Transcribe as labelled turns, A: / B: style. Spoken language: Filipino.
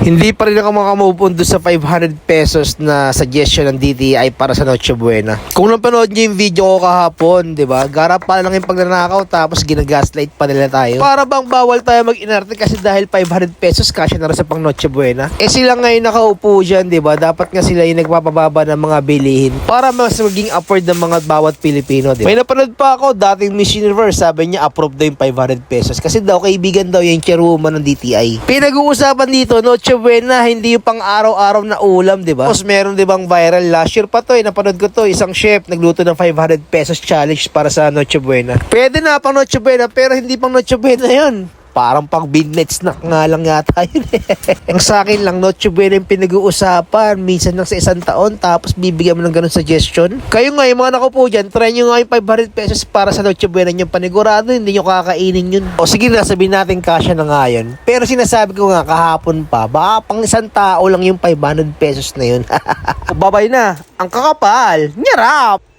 A: Hindi pa rin ako makamove on doon sa 500 pesos na suggestion ng DTI para sa Noche Buena. Kung napanood nyo yung video ko kahapon, di ba? Garap pa lang yung pagnanakaw tapos ginagaslight pa nila tayo. Para bang bawal tayo mag-inarte kasi dahil 500 pesos kasya na rin sa pang Noche Buena. Eh sila ngayon nakaupo dyan, di ba? Dapat nga sila yung nagpapababa ng mga bilihin para mas maging afford ng mga bawat Pilipino, di ba? May napanood pa ako, dating Miss Universe, sabi niya approve daw yung 500 pesos kasi daw kaibigan daw yung chairwoman ng DTI. Pinag-uusapan dito, Noche Buena, hindi yung pang araw-araw na ulam, di ba? Tapos meron di bang viral last year pa to, napanood ko to, isang chef nagluto ng 500 pesos challenge para sa Noche Buena. Pwede na pang Noche Buena pero hindi pang Noche Buena yun. Parang pang midnight snack nga lang yata yun eh. Ang sa akin lang, Noche Buena yung pinag-uusapan. Minsan lang sa isang taon, tapos bibigyan mo ng ganun suggestion. Kayo nga, yung mga nakupo dyan, try nyo nga yung 500 pesos para sa Noche Buena nyo. Panigurado, hindi nyo kakainin yun. O sige na, sabihin natin kasya na nga yun. Pero sinasabi ko nga, kahapon pa, baka pang isang tao lang yung 500 pesos na yun. Babay na, ang kakapal, nyarap!